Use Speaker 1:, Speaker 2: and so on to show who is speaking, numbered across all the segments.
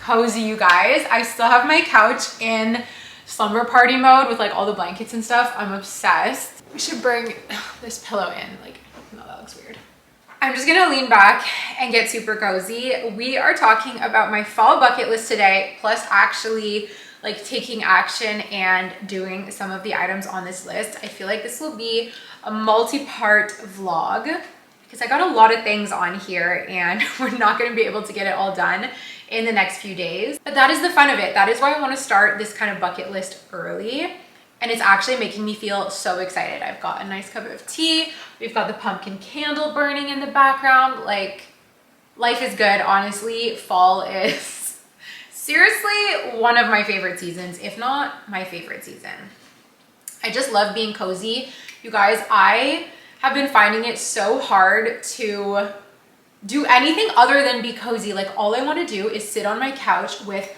Speaker 1: cozy, you guys. I still have my couch in slumber party mode with like all the blankets and stuff. I'm obsessed. We should bring this pillow in. Like, no, that looks weird. I'm just gonna lean back and get super cozy. We are talking about my fall bucket list today, plus actually like taking action and doing some of the items on this list. I feel like this will be a multi-part vlog because I got a lot of things on here and we're not gonna be able to get it all done in the next few days. But that is the fun of it. That is why I wanna start this kind of bucket list early. And it's actually making me feel so excited. I've got a nice cup of tea. We've got the pumpkin candle burning in the background. Like, life is good, honestly. Fall is seriously one of my favorite seasons, if not my favorite season. I just love being cozy. You guys, I have been finding it so hard to do anything other than be cozy. Like, all I want to do is sit on my couch with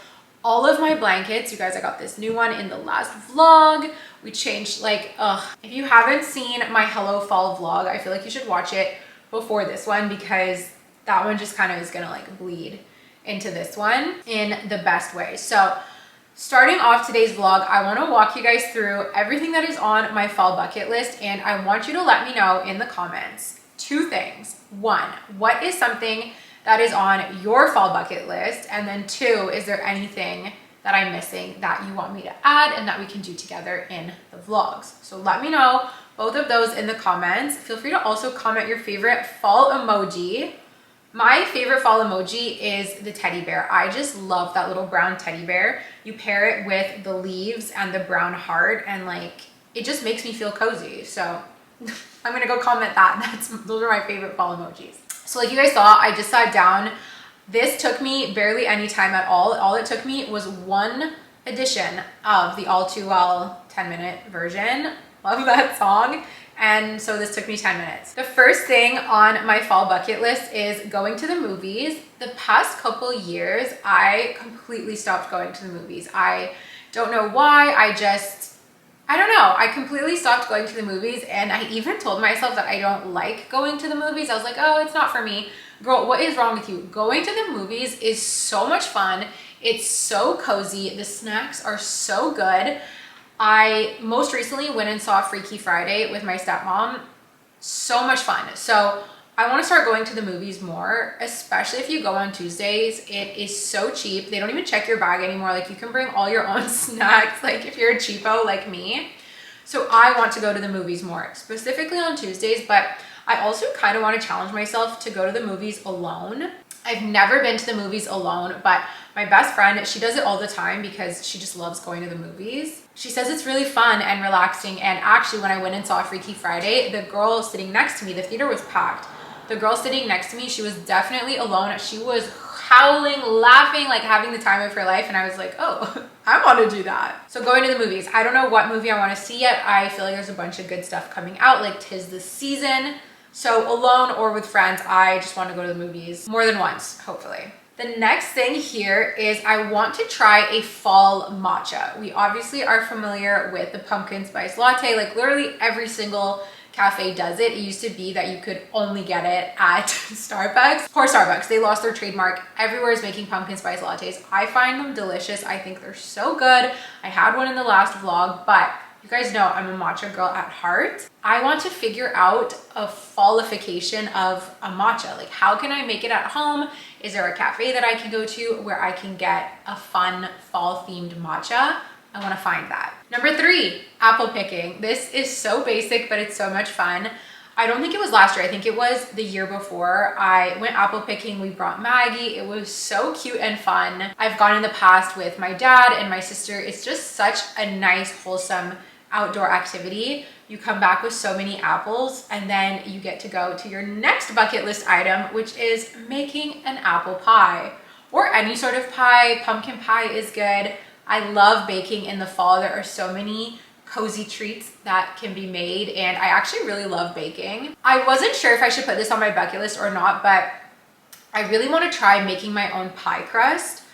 Speaker 1: all of my blankets. You guys, I got this new one in the last vlog. We changed, like, if you haven't seen my Hello Fall vlog, I feel like you should watch it before this one because that one just kind of is gonna like bleed into this one in the best way. So starting off today's vlog, I want to walk you guys through everything that is on my fall bucket list, and I want you to let me know in the comments two things. One, what is something that is on your fall bucket list? And then two, is there anything that I'm missing that you want me to add and that we can do together in the vlogs? So let me know both of those in the comments. Feel free to also comment your favorite fall emoji. My favorite fall emoji is the teddy bear. I just love that little brown teddy bear. You pair it with the leaves and the brown heart and like, it just makes me feel cozy. So I'm gonna go comment that. Those are my favorite fall emojis. So like you guys saw, I just sat down. This took me barely any time at all. All it took me was one edition of the All Too Well 10-minute version. Love that song. And so this took me 10 minutes. The first thing on my fall bucket list is going to the movies. The past couple years, I completely stopped going to the movies. I don't know why. I don't know. I completely stopped going to the movies, and I even told myself that I don't like going to the movies. I was like, oh, it's not for me. Girl, what is wrong with you? Going to the movies is so much fun. It's so cozy. The snacks are so good. I most recently went and saw Freaky Friday with my stepmom. So much fun. So I want to start going to the movies more, especially if you go on Tuesdays. It is so cheap. They don't even check your bag anymore. Like, you can bring all your own snacks, like if you're a cheapo like me. So I want to go to the movies more, specifically on Tuesdays, but I also kind of want to challenge myself to go to the movies alone. I've never been to the movies alone, but my best friend, she does it all the time because she just loves going to the movies. She says it's really fun and relaxing. And actually, when I went and saw Freaky Friday, the girl sitting next to me, the theater was packed. The girl sitting next to me, she was definitely alone. She was howling, laughing, like having the time of her life. And I was like, oh, I want to do that. So going to the movies. I don't know what movie I want to see yet. I feel like there's a bunch of good stuff coming out, like 'Tis the Season. So alone or with friends, I just want to go to the movies more than once, hopefully. The next thing here is I want to try a fall matcha. We obviously are familiar with the pumpkin spice latte. Like, literally every single cafe does it. It used to be that you could only get it at Starbucks. Poor Starbucks, they lost their trademark. Everywhere is making pumpkin spice lattes. I find them delicious. I think they're so good. I had one in the last vlog, but you guys know I'm a matcha girl at heart. I want to figure out a fallification of a matcha. Like, how can I make it at home? Is there a cafe that I can go to where I can get a fun fall themed matcha? I want to find that. Number 3, apple picking. This is so basic, but it's so much fun. I don't think it was last year. I think it was the year before. I went apple picking. We brought Maggie. It was so cute and fun. I've gone in the past with my dad and my sister. It's just such a nice, wholesome outdoor activity. You come back with so many apples, and then you get to go to your next bucket list item, which is making an apple pie or any sort of pie. Pumpkin pie is good. I love baking in the fall. There are so many cozy treats that can be made, and I actually really love baking. I wasn't sure if I should put this on my bucket list or not, but I really want to try making my own pie crust.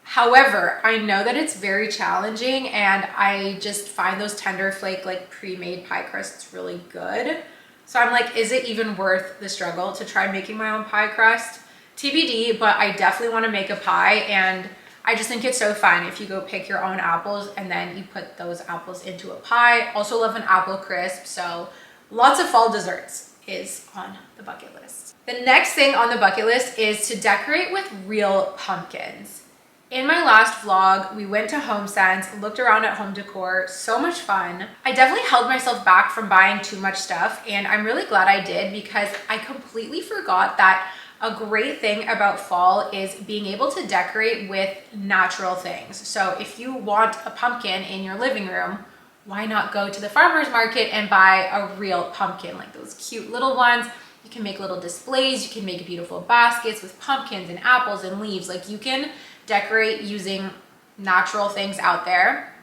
Speaker 1: However, I know that it's very challenging, and I just find those tender flake, like pre-made pie crusts really good. So I'm like, is it even worth the struggle to try making my own pie crust? TBD, but I definitely want to make a pie, and I just think it's so fun if you go pick your own apples and then you put those apples into a pie. Also love an apple crisp, so lots of fall desserts is on the bucket list. The next thing on the bucket list is to decorate with real pumpkins. In my last vlog, we went to HomeSense, looked around at home decor, so much fun. I definitely held myself back from buying too much stuff, and I'm really glad I did because I completely forgot that a great thing about fall is being able to decorate with natural things. So if you want a pumpkin in your living room, why not go to the farmer's market and buy a real pumpkin, like those cute little ones. You can make little displays, you can make beautiful baskets with pumpkins and apples and leaves. Like you can decorate using natural things out there.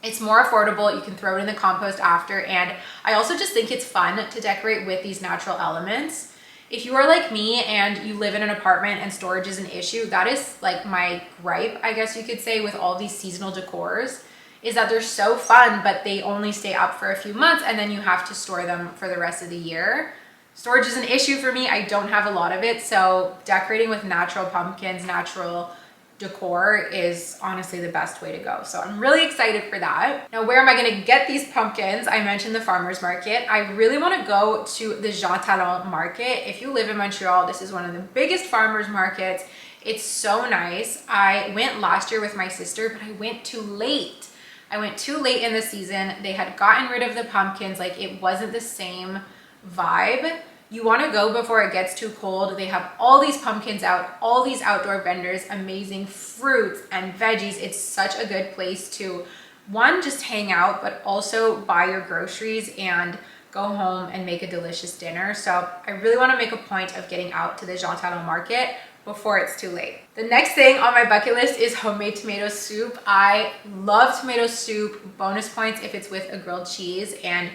Speaker 1: It's more affordable, you can throw it in the compost after, and I also just think it's fun to decorate with these natural elements. If you are like me and you live in an apartment and storage is an issue, that is like my gripe, I guess you could say, with all these seasonal decors, is that they're so fun, but they only stay up for a few months and then you have to store them for the rest of the year. Storage is an issue for me. I don't have a lot of it, so decorating with natural pumpkins, natural decor is honestly the best way to go. So I'm really excited for that. Now, where am I gonna get these pumpkins? I mentioned the farmer's market. I really wanna go to the Jean Talon market. If you live in Montreal, this is one of the biggest farmer's markets. It's so nice. I went last year with my sister, but I went too late. I went too late in the season. They had gotten rid of the pumpkins. Like it wasn't the same vibe. You want to go before it gets too cold. They have all these pumpkins out, all these outdoor vendors, amazing fruits and veggies. It's such a good place to, one, just hang out, but also buy your groceries and go home and make a delicious dinner. So I really want to make a point of getting out to the Jean Talon market before it's too late. The next thing on my bucket list is homemade tomato soup. I love tomato soup. Bonus points if it's with a grilled cheese, and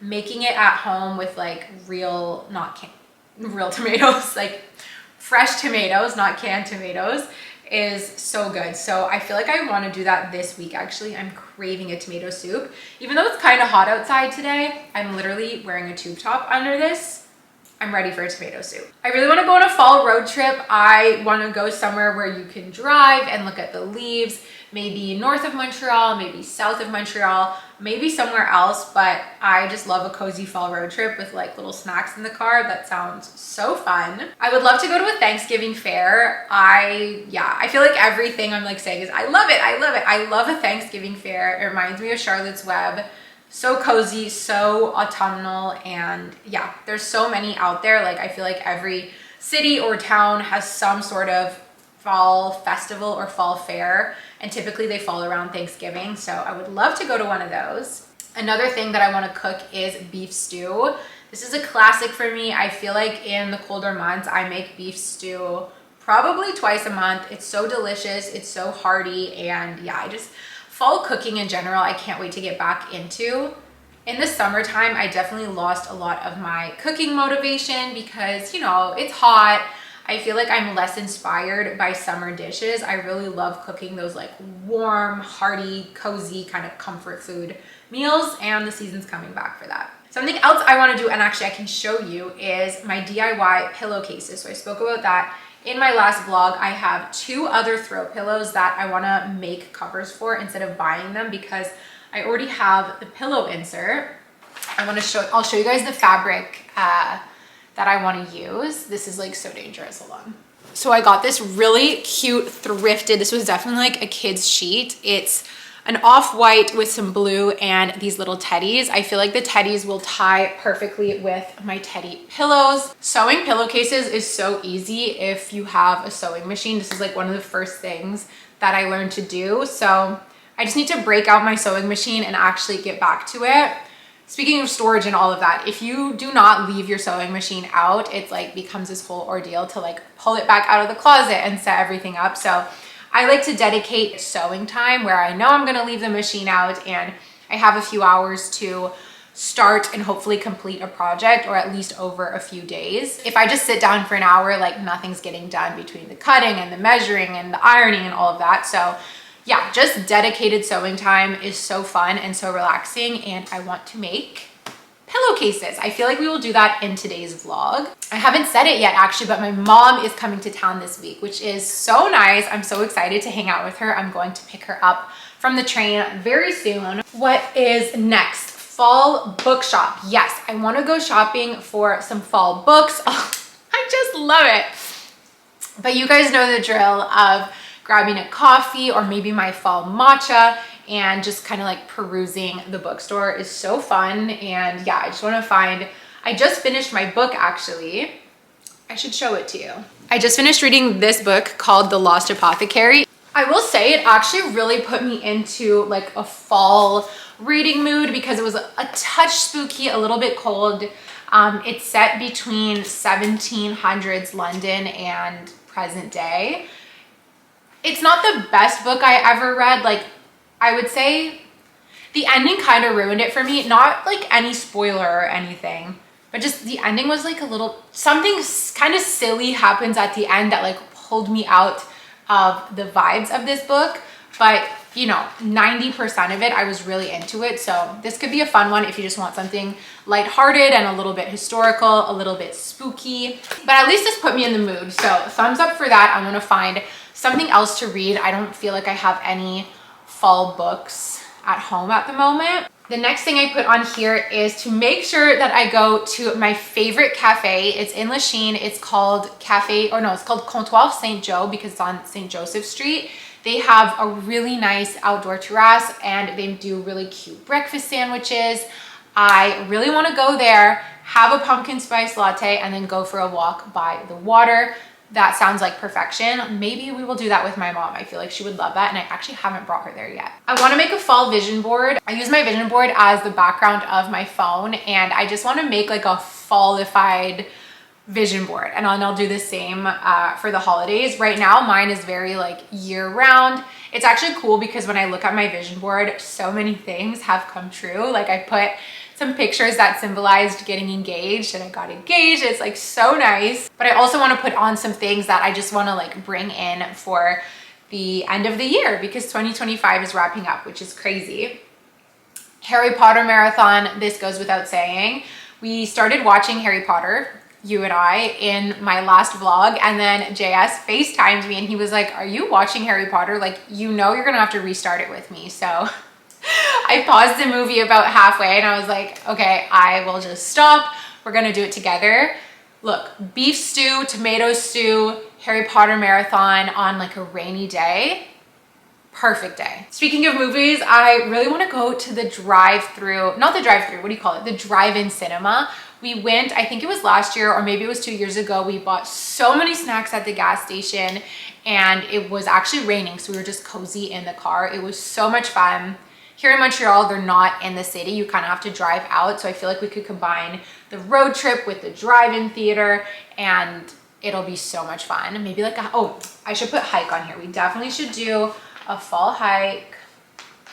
Speaker 1: making it at home with like real, real tomatoes, like fresh tomatoes, not canned tomatoes, is so good. So I feel like I want to do that this week. Actually, I'm craving a tomato soup. Even though it's kind of hot outside today, I'm literally wearing a tube top under this. I'm ready for a tomato soup. I really want to go on a fall road trip. I want to go somewhere where you can drive and look at the leaves, maybe north of Montreal, maybe south of Montreal, maybe somewhere else, but I just love a cozy fall road trip with like little snacks in the car. That sounds so fun. I would love to go to a Thanksgiving fair. I feel like everything I'm like saying is I love it, I love it. I love a Thanksgiving fair. It reminds me of Charlotte's Web. So cozy, so autumnal, and yeah, there's so many out there. Like I feel like every city or town has some sort of fall festival or fall fair, and typically they fall around Thanksgiving. So I would love to go to one of those. Another thing that I want to cook is beef stew. This is a classic for me. I feel like in the colder months, I make beef stew probably twice a month. It's so delicious, it's so hearty, and yeah, fall cooking in general, I can't wait to get back into. In the summertime, I definitely lost a lot of my cooking motivation because, you know, it's hot. I feel like I'm less inspired by summer dishes. I really love cooking those like warm, hearty, cozy kind of comfort food meals, and the season's coming back for that. Something else I want to do, and actually I can show you, is my DIY pillowcases. So I spoke about that in my last vlog. I have 2 other throw pillows that I want to make covers for instead of buying them because I already have the pillow insert. I'll show you guys the fabric that I want to use. This is like so dangerous. Hold on. So I got this really cute thrifted, this was definitely like a kid's sheet. It's an off-white with some blue and these little teddies. I feel like the teddies will tie perfectly with my teddy pillows. Sewing pillowcases is so easy if you have a sewing machine. This is like one of the first things that I learned to do. So I just need to break out my sewing machine and actually get back to it. Speaking of storage and all of that, if you do not leave your sewing machine out, it's like becomes this whole ordeal to like pull it back out of the closet and set everything up. So I like to dedicate sewing time where I know I'm gonna leave the machine out and I have a few hours to start and hopefully complete a project, or at least over a few days. If I just sit down for an hour, like nothing's getting done between the cutting and the measuring and the ironing and all of that. So yeah, just dedicated sewing time is so fun and so relaxing, and I want to make pillowcases. I feel like we will do that in today's vlog. I haven't said it yet actually, but my mom is coming to town this week, which is so nice. I'm so excited to hang out with her. I'm going to pick her up from the train very soon. What is next? Fall bookshop. Yes, I want to go shopping for some fall books. Oh, I just love it. But you guys know the drill of grabbing a coffee or maybe my fall matcha and just kind of like perusing the bookstore is so fun. And yeah, I just want to find, I just finished my book actually. I should show it to you. I just finished reading this book called The Lost Apothecary. I will say it actually really put me into like a fall reading mood because it was a touch spooky, a little bit cold. It's set between 1700s London and present day. It's not the best book I ever read. Like, I would say the ending kind of ruined it for me. Not like any spoiler or anything, but just the ending was like a little, something kind of silly happens at the end that like pulled me out of the vibes of this book. But you know, 90% of it, I was really into it. So this could be a fun one if you just want something lighthearted and a little bit historical, a little bit spooky, but at least this put me in the mood. So thumbs up for that. I'm gonna find something else to read. I don't feel like I have any fall books at home at the moment. The next thing I put on here is to make sure that I go to my favorite cafe. It's in Lachine. It's called it's called Comptoir St. Joe because it's on St. Joseph Street. They have a really nice outdoor terrace and they do really cute breakfast sandwiches. I really want to go there, have a pumpkin spice latte, and then go for a walk by the water. That sounds like perfection. Maybe we will do that with my mom. I feel like she would love that, and I actually haven't brought her there yet. I want to make a fall vision board. I use my vision board as the background of my phone, and I just want to make like a fallified vision board, and I'll do the same for the holidays. Right now mine is very like year round. It's actually cool because when I look at my vision board, so many things have come true. Like I put some pictures that symbolized getting engaged and I got engaged. It's like so nice. But I also want to put on some things that I just want to like bring in for the end of the year because 2025 is wrapping up, which is crazy. Harry Potter marathon, this goes without saying. We started watching Harry Potter, you and I, in my last vlog, and then JS FaceTimed me and he was like, are you watching Harry Potter? Like, you know you're gonna have to restart it with me. So I paused the movie about halfway and I was like, okay, I will just stop. We're gonna do it together. Look, beef stew, tomato stew, Harry Potter marathon on like a rainy day. Perfect day. Speaking of movies, I really want to go to the drive-through, not the drive-through, what do you call it? The drive-in cinema. We went, I think it was last year or maybe it was 2 years ago. We bought so many snacks at the gas station and it was actually raining. So we were just cozy in the car. It was so much fun. Here in Montreal, they're not in the city. You kind of have to drive out. So I feel like we could combine the road trip with the drive-in theater and it'll be so much fun. Maybe like, oh, I should put hike on here. We definitely should do a fall hike.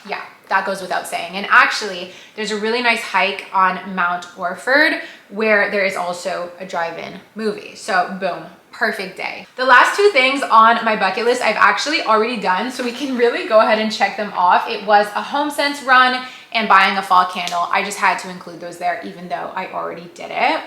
Speaker 1: Yeah, that goes without saying. And actually, there's a really nice hike on Mount Orford where there is also a drive-in movie. So boom, perfect day. The last two things on my bucket list I've actually already done, so we can really go ahead and check them off. It was a HomeSense run and buying a fall candle. I just had to include those there even though I already did it.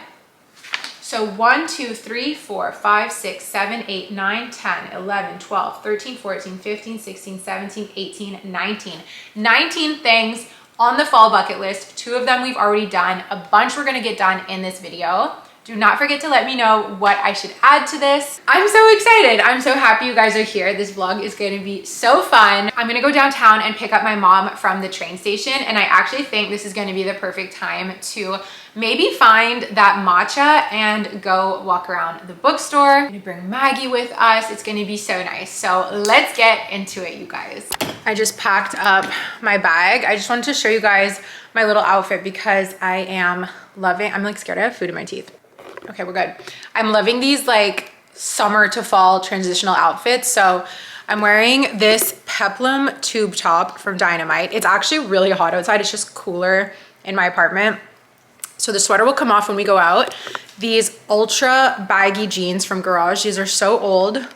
Speaker 1: So 1, 2, 3, 4, 5, 6, 7, 8, 9, 10, 11, 12, 13, 14, 15, 16, 17, 18, 19. 19 things on the fall bucket list. 2 of them we've already done. A bunch we're gonna get done in this video. Do not forget to let me know what I should add to this. I'm so excited. I'm so happy you guys are here. This vlog is going to be so fun. I'm going to go downtown and pick up my mom from the train station. And I actually think this is going to be the perfect time to maybe find that matcha and go walk around the bookstore. I'm going to bring Maggie with us. It's going to be so nice. So let's get into it, you guys. I just packed up my bag. I just wanted to show you guys my little outfit because I am loving, I'm like scared I have food in my teeth. Okay, we're good. I'm loving these like summer to fall transitional outfits. So I'm wearing this peplum tube top from Dynamite. It's actually really hot outside. It's just cooler in my apartment. So the sweater will come off when we go out. These ultra baggy jeans from Garage. These are so old,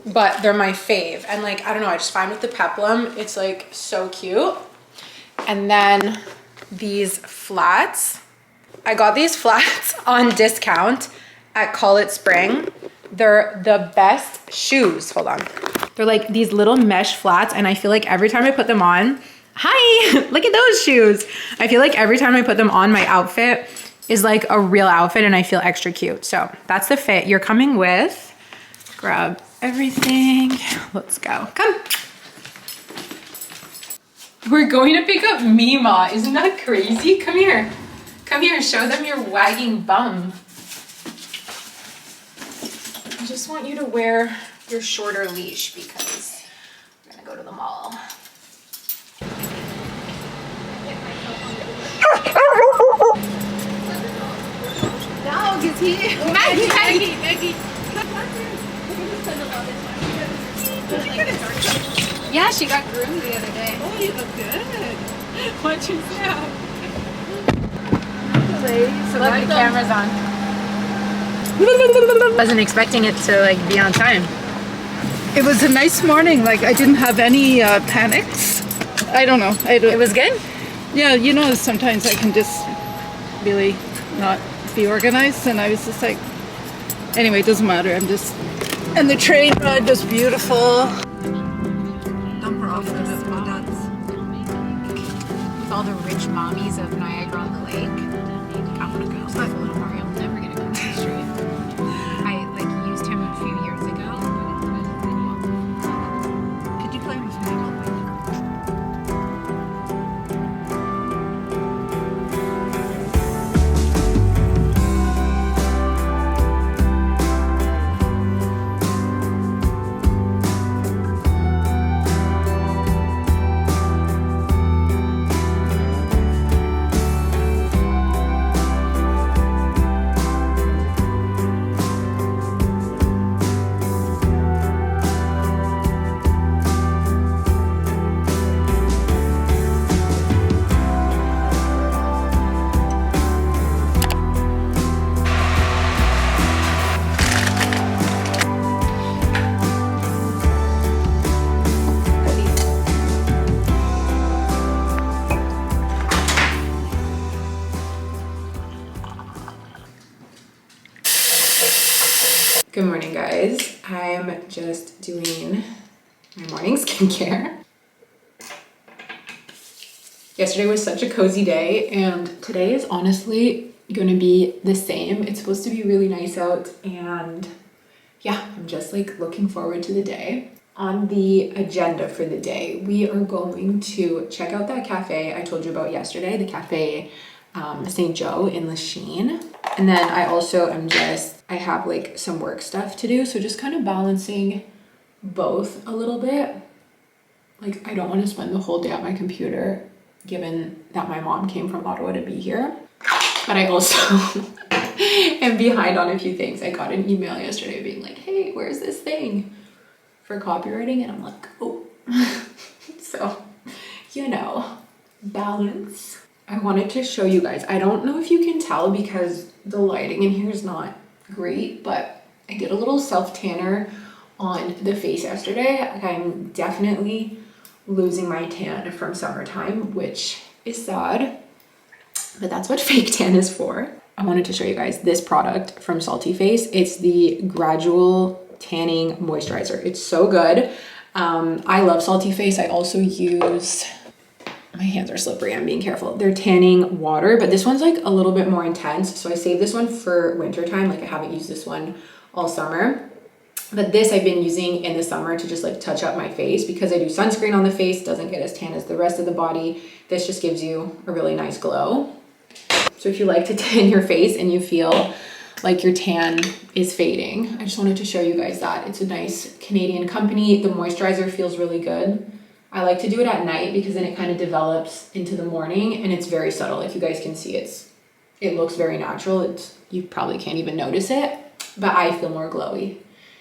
Speaker 1: but they're my fave. And like, I don't know, I just find with the peplum, it's like so cute. And then these flats. I got these flats on discount at Call It Spring. They're the best shoes. Hold on. They're like these little mesh flats, and I feel like every time I put them on, hi, look at those shoes. I feel like every time I put them on, my outfit is like a real outfit and I feel extra cute. So that's the fit you're coming with. Grab everything. Let's go. Come. We're going to pick up Mima. Isn't that crazy? Come here. Come here, show them your wagging bum. I just want you to wear your shorter leash because we're gonna go to the mall.
Speaker 2: Dog, is he? Maggie. Yeah, she got groomed the other day.
Speaker 3: Oh, you look good.
Speaker 1: Watch your snap.
Speaker 2: So
Speaker 1: Look, the camera's on. Wasn't expecting it to like be on time.
Speaker 3: It was a nice morning. Like I didn't have any panics. I don't know.
Speaker 1: It was good?
Speaker 3: Yeah, you know, sometimes I can just really not be organized, and I was just like, anyway, it doesn't matter. I'm just, and the train ride was beautiful. Dump her off at my dad's.
Speaker 1: With all the rich mommies of Niagara on the Lake. I'm gonna go. It's like a little Mario. I'm never gonna go to the street. I like used him a few years ago.
Speaker 3: Could you play with me real quick?
Speaker 1: Good morning, guys. I'm just doing my morning skincare. Yesterday was such a cozy day, and today is honestly gonna be the same. It's supposed to be really nice out, and yeah, I'm just like looking forward to the day. On the agenda for the day, we are going to check out that cafe I told you about yesterday, the Cafe St. Joe in Lachine. And then I also I have like some work stuff to do, so just kind of balancing both a little bit. Like I don't want to spend the whole day at my computer given that my mom came from Ottawa to be here, but I also am behind on a few things. I got an email yesterday being like, hey, where's this thing for copywriting? And I'm like, oh. So, you know, balance. I wanted to show you guys. I don't know if you can tell because the lighting in here is not great, but I did a little self-tanner on the face yesterday. I'm definitely losing my tan from summertime, which is sad, but that's what fake tan is for. I wanted to show you guys this product from Salty Face. It's the Gradual Tanning Moisturizer. It's so good. I love Salty Face. I also use, my hands are slippery, I'm being careful, their tanning water, but this one's like a little bit more intense. So I saved this one for winter time. Like I haven't used this one all summer, but this I've been using in the summer to just like touch up my face because I do sunscreen on the face, doesn't get as tan as the rest of the body. This just gives you a really nice glow. So if you like to tan your face and you feel like your tan is fading, I just wanted to show you guys that. It's a nice Canadian company. The moisturizer feels really good. I like to do it at night because then it kind of develops into the morning and it's very subtle. If you guys can see, it looks very natural. You probably can't even notice it, but I feel more glowy.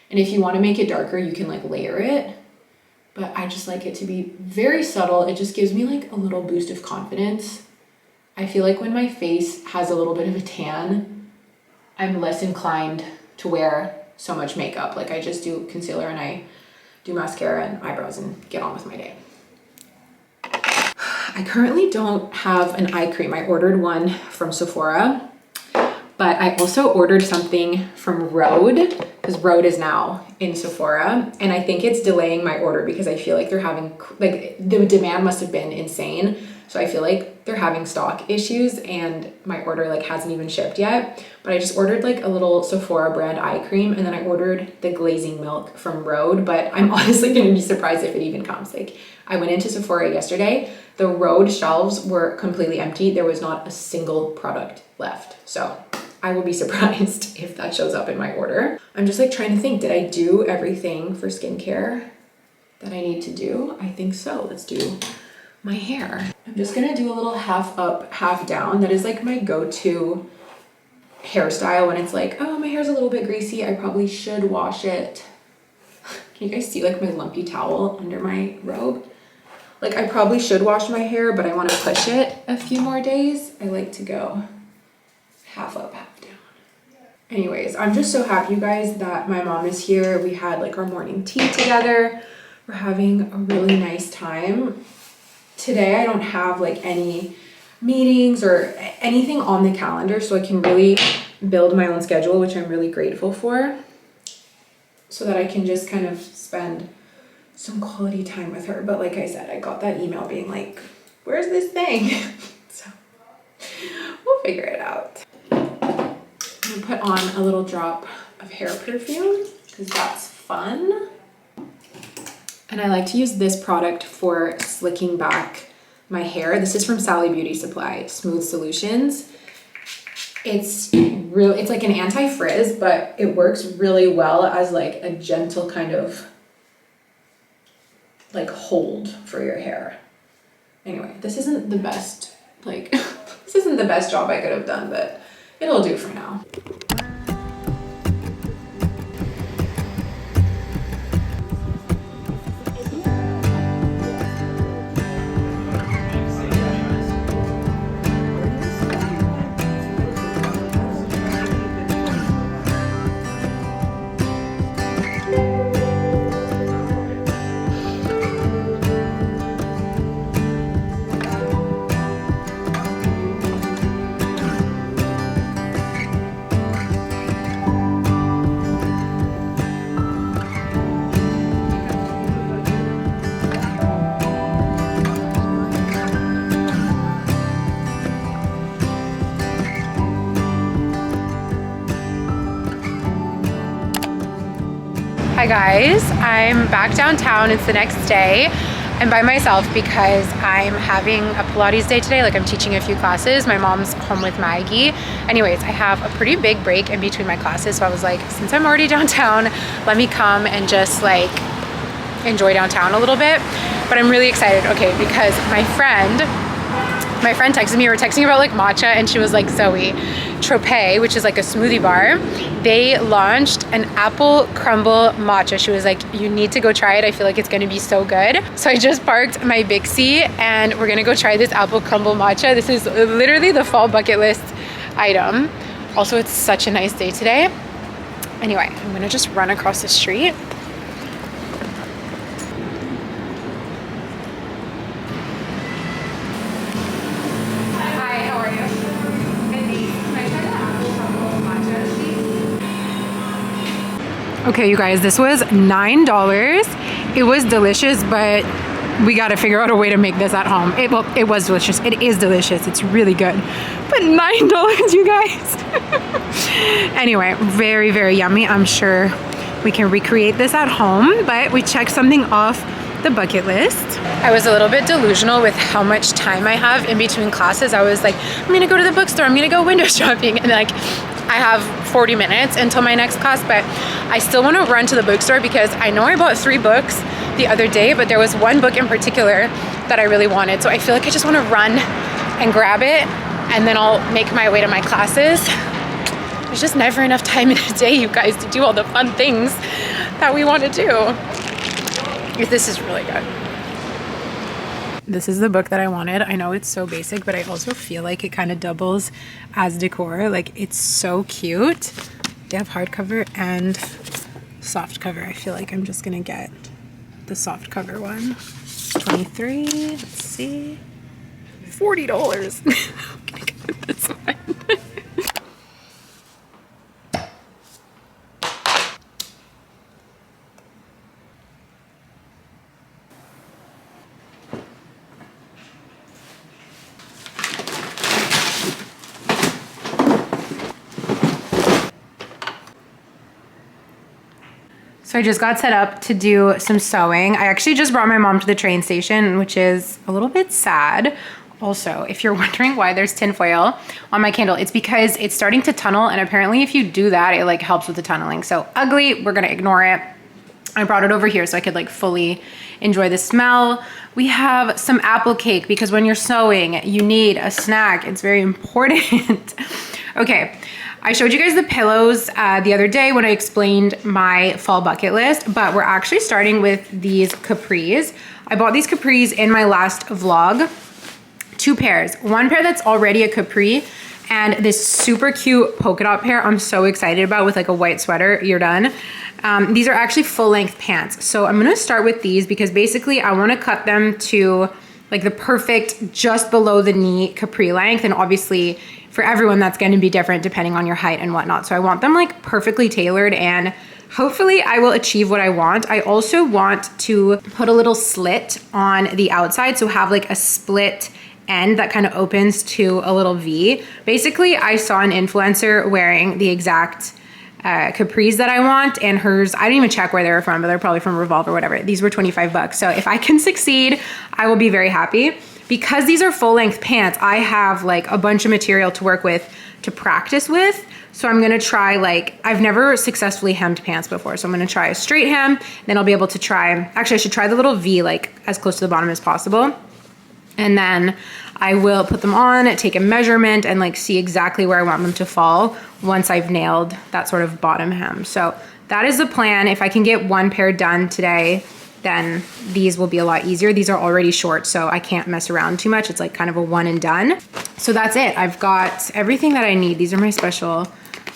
Speaker 1: And if you want to make it darker, you can like layer it, but I just like it to be very subtle. It just gives me like a little boost of confidence. I feel like when my face has a little bit of a tan, I'm less inclined to wear so much makeup. Like I just do concealer and I do mascara and eyebrows and get on with my day. I I currently don't have an eye cream. I ordered one from Sephora, but I also ordered something from Rhode, because Rhode is now in Sephora, and I think it's delaying my order because I feel like they're having, like, the demand must have been insane. So I feel like they're having stock issues and my order like hasn't even shipped yet. But I just ordered like a little Sephora brand eye cream, and then I ordered the glazing milk from Rhode, but I'm honestly gonna be surprised if it even comes. Like, I went into Sephora yesterday, the Rhode shelves were completely empty. There was not a single product left. So I will be surprised if that shows up in my order. I'm just like trying to think, did I do everything for skincare that I need to do? I think so. Let's do my hair. I'm just gonna do a little half up, half down. That is like my go-to hairstyle when it's like, oh, my hair's a little bit greasy, I probably should wash it. Can you guys see like my lumpy towel under my robe? Like, I probably should wash my hair, but I want to push it a few more days. I like to go half up, half down. Anyways, I'm just so happy, you guys, that my mom is here. We had like our morning tea together. We're having a really nice time. Today I don't have like any meetings or anything on the calendar, so I can really build my own schedule, which I'm really grateful for, so that I can just kind of spend some quality time with her. But like I said, I got that email being like, where's this thing? So we'll figure it out. I'm gonna put on a little drop of hair perfume because that's fun. And I like to use this product for slicking back my hair. This is from Sally Beauty Supply, Smooth Solutions. It's like an anti-frizz, but it works really well as like a gentle kind of like hold for your hair. Anyway, this isn't the best, like, this isn't the best job I could have done, but it'll do for now. Hi guys, I'm back downtown. It's the next day. I'm by myself because I'm having a Pilates day today. Like, I'm teaching a few classes. My mom's home with Maggie. Anyways, I have a pretty big break in between my classes. So I was like, since I'm already downtown, let me come and just like enjoy downtown a little bit. But I'm really excited, okay, because my friend texted me. We were texting about like matcha, and she was like, Zoe, Tropez, which is like a smoothie bar, they launched an apple crumble matcha. She was like, you need to go try it. I feel like it's gonna be so good. So I just parked my Bixie and we're gonna go try this apple crumble matcha. This is literally the fall bucket list item. Also, it's such a nice day today. Anyway, I'm gonna just run across the street. Okay, you guys, this was $9. It was delicious, but we got to figure out a way to make this at home. It was delicious. It is delicious. It's really good. But $9, you guys. Anyway, very, very yummy. I'm sure we can recreate this at home, but we checked something off the bucket list. I was a little bit delusional with how much time I have in between classes. I was like, I'm gonna go to the bookstore, I'm gonna go window shopping, and like, I have 40 minutes until my next class, but I still want to run to the bookstore because I know I bought 3 books the other day, but there was one book in particular that I really wanted. So I feel like I just want to run and grab it, and then I'll make my way to my classes. There's just never enough time in a day, you guys, to do all the fun things that we want to do. This is really good. This is the book that I wanted. I know it's so basic, but I also feel like it kind of doubles as decor. Like, it's so cute. They have hardcover and soft cover. I feel like I'm just gonna get the soft cover one. 23, let's see. $40. Okay, that's fine. So I just got set up to do some sewing. I actually just brought my mom to the train station, which is a little bit sad. Also, if you're wondering why there's tinfoil on my candle, it's because it's starting to tunnel, and apparently if you do that, it like helps with the tunneling. So ugly, we're gonna ignore it. I brought it over here so I could like fully enjoy the smell. We have some apple cake because when you're sewing, you need a snack. It's very important. Okay. I showed you guys the pillows the other day when I explained my fall bucket list, but we're actually starting with these capris. I bought these capris in my last vlog, 2 pairs. One pair that's already a capri and this super cute polka dot pair I'm so excited about with like a white sweater. You're done. These are actually full length pants. So I'm gonna start with these because basically I wanna cut them to like the perfect just below the knee capri length, and obviously for everyone that's going to be different depending on your height and whatnot. So I want them like perfectly tailored, and hopefully I will achieve what I want. I also want to put a little slit on the outside, so have like a split end that kind of opens to a little V. Basically, I saw an influencer wearing the exact capris that I want, and hers, I didn't even check where they were from, but they're probably from Revolve or whatever. These were 25 bucks. So if I can succeed, I will be very happy. Because these are full length pants, I have like a bunch of material to work with, to practice with. So I'm gonna try like, I've never successfully hemmed pants before. So I'm gonna try a straight hem, then I'll be able to try, actually I should try the little V like as close to the bottom as possible. And then I will put them on, take a measurement, and like see exactly where I want them to fall once I've nailed that sort of bottom hem. So that is the plan. If I can get 1 pair done today, then these will be a lot easier. These are already short, so I can't mess around too much. It's like kind of a one and done. So that's it. I've got everything that I need. These are my special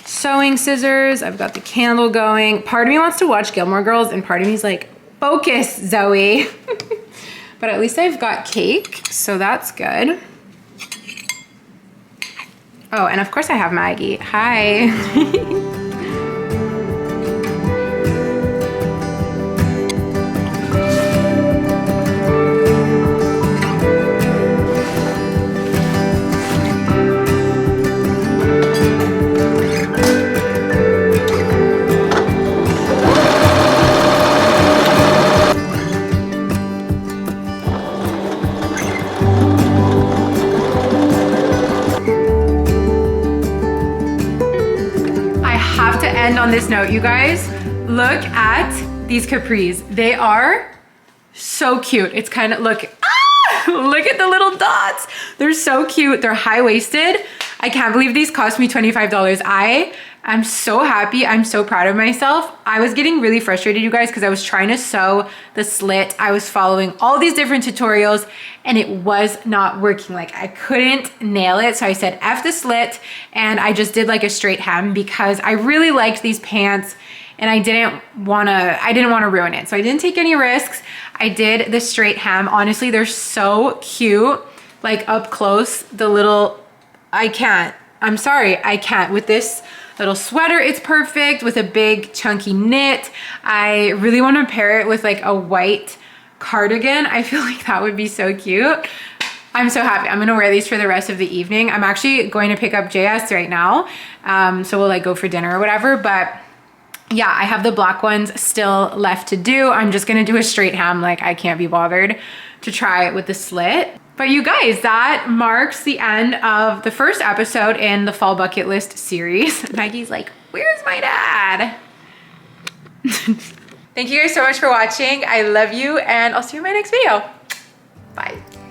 Speaker 1: sewing scissors. I've got the candle going. Part of me wants to watch Gilmore Girls, and part of me is like, focus, Zoe. But at least I've got cake, so that's good. Oh, and of course I have Maggie. Hi. End on this note, you guys, look at these capris. They are so cute. It's kind of, look at the little dots. They're so cute. They're high-waisted. I can't believe these cost me $25. I am so happy. I'm so proud of myself. I was getting really frustrated, you guys, because I was trying to sew the slit. I was following all these different tutorials and it was not working. Like I couldn't nail it. So I said, F the slit, and I just did like a straight hem because I really liked these pants and I didn't want to ruin it. So I didn't take any risks. I did the straight hem. Honestly, they're so cute. Like up close, the little, I'm sorry, I can't. With this little sweater, it's perfect. With a big chunky knit, I really want to pair it with like a white cardigan. I feel like that would be so cute. I'm so happy. I'm gonna wear these for the rest of the evening. I'm actually going to pick up JS right now. So we'll like go for dinner or whatever, but yeah, I have the black ones still left to do. I'm just gonna do a straight hem. Like I can't be bothered to try it with the slit. But you guys, that marks the end of the first episode in the Fall Bucket List series. Maggie's like, where's my dad? Thank you guys so much for watching. I love you, and I'll see you in my next video. Bye.